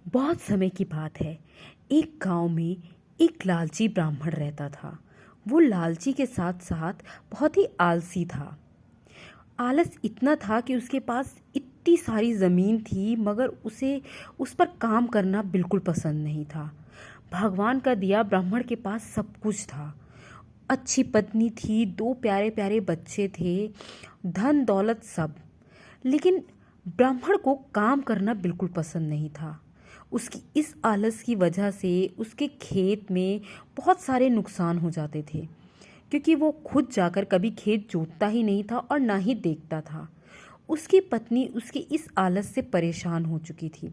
बहुत समय की बात है। एक गांव में एक लालची ब्राह्मण रहता था। वो लालची के साथ साथ बहुत ही आलसी था। आलस इतना था कि उसके पास इतनी सारी ज़मीन थी, मगर उसे उस पर काम करना बिल्कुल पसंद नहीं था। भगवान का दिया ब्राह्मण के पास सब कुछ था। अच्छी पत्नी थी, दो प्यारे प्यारे बच्चे थे, धन दौलत सब। लेकिन ब्राह्मण को काम करना बिल्कुल पसंद नहीं था। उसकी इस आलस की वजह से उसके खेत में बहुत सारे नुकसान हो जाते थे, क्योंकि वो खुद जाकर कभी खेत जोतता ही नहीं था और ना ही देखता था। उसकी पत्नी उसके इस आलस से परेशान हो चुकी थी।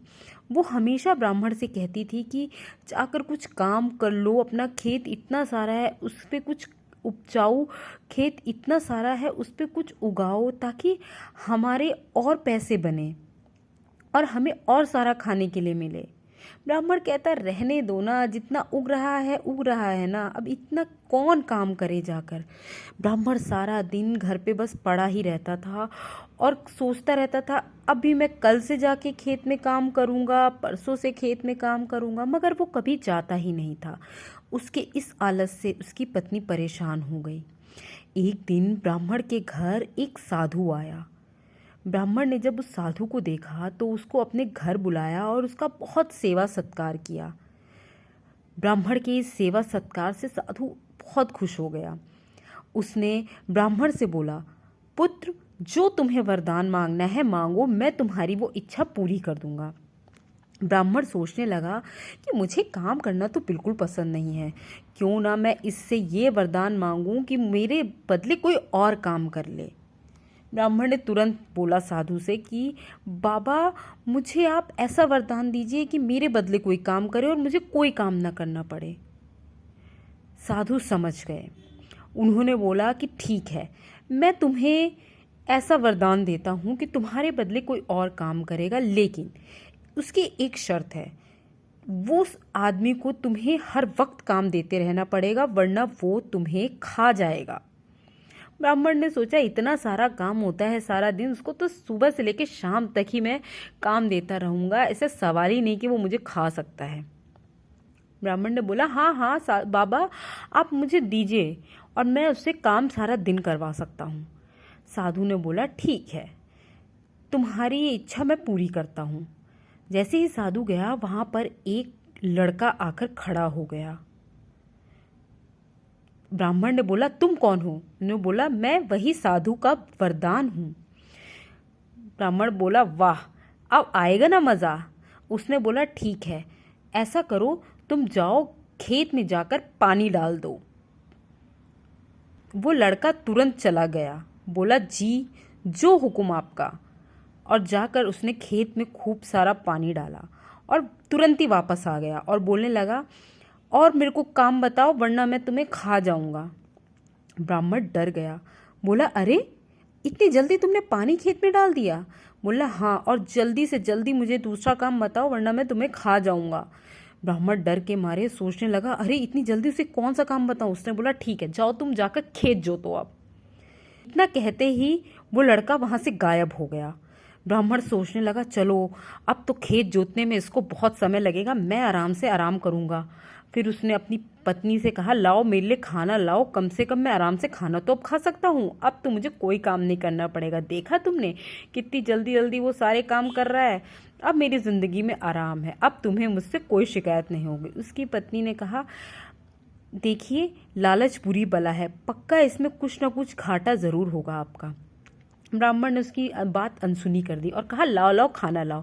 वो हमेशा ब्राह्मण से कहती थी कि जाकर कुछ काम कर लो, अपना खेत इतना सारा है उस पे कुछ उपजाऊ, खेत इतना सारा है उस पे कुछ उगाओ, ताकि हमारे और पैसे बने और हमें और सारा खाने के लिए मिले। ब्राह्मण कहता रहने दो ना, जितना उग रहा है ना, अब इतना कौन काम करे जाकर। ब्राह्मण सारा दिन घर पे बस पड़ा ही रहता था और सोचता रहता था, अभी मैं कल से जाके खेत में काम करूँगा, परसों से खेत में काम करूँगा, मगर वो कभी जाता ही नहीं था। उसके इस आलस से उसकी पत्नी परेशान हो गई। एक दिन ब्राह्मण के घर एक साधु आया। ब्राह्मण ने जब उस साधु को देखा तो उसको अपने घर बुलाया और उसका बहुत सेवा सत्कार किया। ब्राह्मण के इस सेवा सत्कार से साधु बहुत खुश हो गया। उसने ब्राह्मण से बोला, पुत्र, जो तुम्हें वरदान मांगना है मांगो, मैं तुम्हारी वो इच्छा पूरी कर दूंगा। ब्राह्मण सोचने लगा कि मुझे काम करना तो बिल्कुल पसंद नहीं है, क्यों ना मैं इससे ये वरदान मांगूं कि मेरे बदले कोई और काम कर ले। ब्राह्मण ने तुरंत बोला साधु से कि बाबा, मुझे आप ऐसा वरदान दीजिए कि मेरे बदले कोई काम करे और मुझे कोई काम ना करना पड़े। साधु समझ गए। उन्होंने बोला कि ठीक है, मैं तुम्हें ऐसा वरदान देता हूँ कि तुम्हारे बदले कोई और काम करेगा, लेकिन उसकी एक शर्त है, वो उस आदमी को तुम्हें हर वक्त काम देते रहना पड़ेगा, वरना वो तुम्हें खा जाएगा। ब्राह्मण ने सोचा, इतना सारा काम होता है सारा दिन, उसको तो सुबह से लेकर शाम तक ही मैं काम देता रहूँगा, ऐसा सवाल ही नहीं कि वो मुझे खा सकता है। ब्राह्मण ने बोला, हाँ हाँ बाबा, आप मुझे दीजिए और मैं उससे काम सारा दिन करवा सकता हूँ। साधु ने बोला, ठीक है, तुम्हारी ये इच्छा मैं पूरी करता हूँ। जैसे ही साधु गया, वहाँ पर एक लड़का आकर खड़ा हो गया। ब्राह्मण ने बोला, तुम कौन हो? उन्होंने बोला, मैं वही साधु का वरदान हूँ। ब्राह्मण बोला, वाह, अब आएगा ना मज़ा। उसने बोला, ठीक है, ऐसा करो, तुम जाओ खेत में जाकर पानी डाल दो। वो लड़का तुरंत चला गया, बोला, जी, जो हुक्म आपका। और जाकर उसने खेत में खूब सारा पानी डाला और तुरंत ही वापस आ गया और बोलने लगा, और मेरे को काम बताओ, वरना मैं तुम्हें खा जाऊंगा। ब्राह्मण डर गया, बोला, अरे, इतनी जल्दी तुमने पानी खेत में डाल दिया? बोला, हाँ, और जल्दी से जल्दी मुझे दूसरा काम बताओ, वरना मैं तुम्हें खा जाऊंगा। ब्राह्मण डर के मारे सोचने लगा, अरे इतनी जल्दी उसे कौन सा काम बताऊं। उसने बोला, ठीक है, जाओ तुम जाकर खेत जोतो। अब इतना कहते ही वो लड़का वहां से गायब हो गया। ब्राह्मण सोचने लगा, चलो अब तो खेत जोतने में इसको बहुत समय लगेगा, मैं आराम से आराम करूंगा। फिर उसने अपनी पत्नी से कहा, लाओ मेरे लिए खाना लाओ, कम से कम मैं आराम से खाना तो अब खा सकता हूँ, अब तो मुझे कोई काम नहीं करना पड़ेगा। देखा तुमने कितनी जल्दी जल्दी वो सारे काम कर रहा है, अब मेरी ज़िंदगी में आराम है, अब तुम्हें मुझसे कोई शिकायत नहीं होगी। उसकी पत्नी ने कहा, देखिए, लालच बुरी बला है, पक्का इसमें कुछ ना कुछ घाटा ज़रूर होगा आपका। ब्राह्मण ने उसकी बात अनसुनी कर दी और कहा, लाओ लाओ खाना लाओ।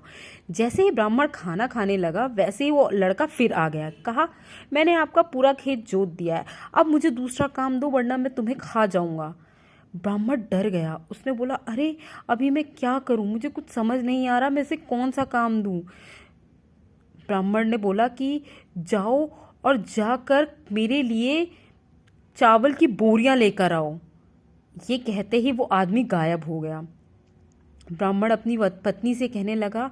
जैसे ही ब्राह्मण खाना खाने लगा, वैसे ही वो लड़का फिर आ गया। कहा, मैंने आपका पूरा खेत जोत दिया है, अब मुझे दूसरा काम दो, वरना मैं तुम्हें खा जाऊंगा। ब्राह्मण डर गया। उसने बोला, अरे अभी मैं क्या करूं, मुझे कुछ समझ नहीं आ रहा, मैं इसे कौन सा काम दूं। ब्राह्मण ने बोला कि जाओ और जाकर मेरे लिए चावल की बोरियां लेकर आओ। ये कहते ही वो आदमी गायब हो गया। ब्राह्मण अपनी पत्नी से कहने लगा,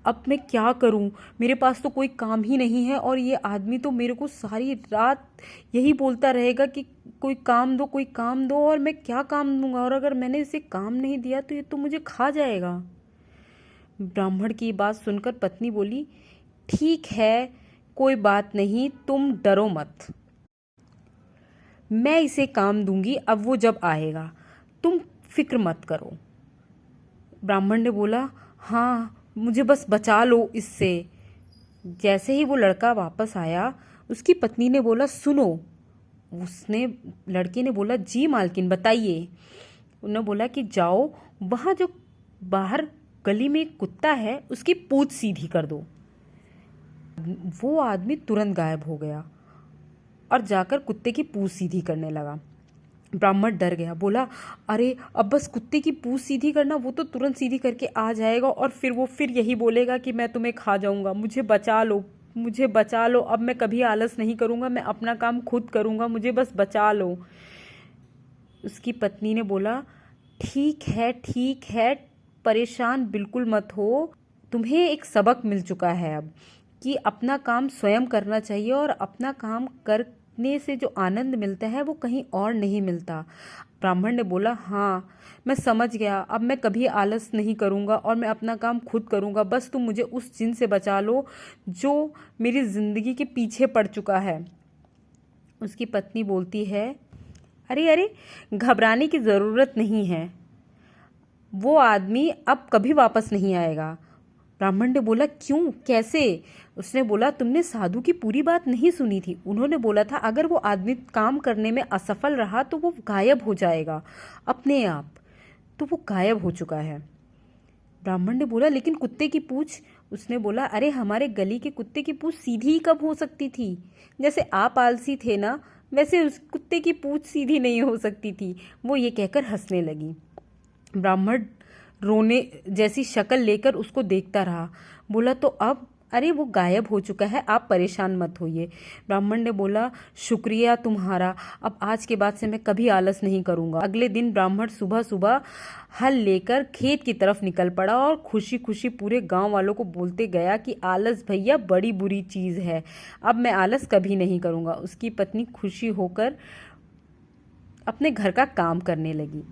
अब मैं क्या करूं, मेरे पास तो कोई काम ही नहीं है और ये आदमी तो मेरे को सारी रात यही बोलता रहेगा कि कोई काम दो, कोई काम दो, और मैं क्या काम दूंगा, और अगर मैंने इसे काम नहीं दिया तो ये तो मुझे खा जाएगा। ब्राह्मण की बात सुनकर पत्नी बोली, ठीक है, कोई बात नहीं, तुम डरो मत, मैं इसे काम दूंगी, अब वो जब आएगा तुम फिक्र मत करो। ब्राह्मण ने बोला, हाँ मुझे बस बचा लो इससे। जैसे ही वो लड़का वापस आया, उसकी पत्नी ने बोला, सुनो। उसने लड़के ने बोला, जी मालकिन बताइए। उन्होंने बोला कि जाओ, वहाँ जो बाहर गली में एक कुत्ता है उसकी पूंछ सीधी कर दो। वो आदमी तुरंत गायब हो गया और जाकर कुत्ते की पूंछ सीधी करने लगा। ब्राह्मण डर गया, बोला, अरे अब बस कुत्ते की पूंछ सीधी करना, वो तो तुरंत सीधी करके आ जाएगा और फिर वो फिर यही बोलेगा कि मैं तुम्हें खा जाऊंगा, मुझे बचा लो, मुझे बचा लो, अब मैं कभी आलस नहीं करूंगा, मैं अपना काम खुद करूंगा, मुझे बस बचा लो। उसकी पत्नी ने बोला, ठीक है, परेशान बिल्कुल मत हो, तुम्हें एक सबक मिल चुका है अब कि अपना काम स्वयं करना चाहिए और अपना काम करने से जो आनंद मिलता है वो कहीं और नहीं मिलता। ब्राह्मण ने बोला, हाँ मैं समझ गया, अब मैं कभी आलस नहीं करूँगा और मैं अपना काम खुद करूँगा, बस तुम मुझे उस जिन से बचा लो जो मेरी ज़िंदगी के पीछे पड़ चुका है। उसकी पत्नी बोलती है, अरे घबराने की ज़रूरत नहीं है, वो आदमी अब कभी वापस नहीं आएगा। ब्राह्मण ने बोला, क्यों, कैसे? उसने बोला, तुमने साधु की पूरी बात नहीं सुनी थी। उन्होंने बोला था अगर वो आदमी काम करने में असफल रहा तो वो गायब हो जाएगा अपने आप, तो वो गायब हो चुका है। ब्राह्मण ने बोला, लेकिन कुत्ते की पूंछ? उसने बोला, अरे हमारे गली के कुत्ते की पूंछ सीधी ही कब हो सकती थी? जैसे आप आलसी थे ना, वैसे उस कुत्ते की पूंछ सीधी नहीं हो सकती थी। वो ये कहकर हंसने लगी। ब्राह्मण रोने जैसी शक्ल लेकर उसको देखता रहा। बोला, तो अब? अरे वो गायब हो चुका है, आप परेशान मत होइए। ब्राह्मण ने बोला, शुक्रिया तुम्हारा, अब आज के बाद से मैं कभी आलस नहीं करूँगा। अगले दिन ब्राह्मण सुबह सुबह हल लेकर खेत की तरफ निकल पड़ा और खुशी खुशी पूरे गांव वालों को बोलते गया कि आलस भैया बड़ी बुरी चीज़ है, अब मैं आलस कभी नहीं करूँगा। उसकी पत्नी खुशी होकर अपने घर का काम करने लगी।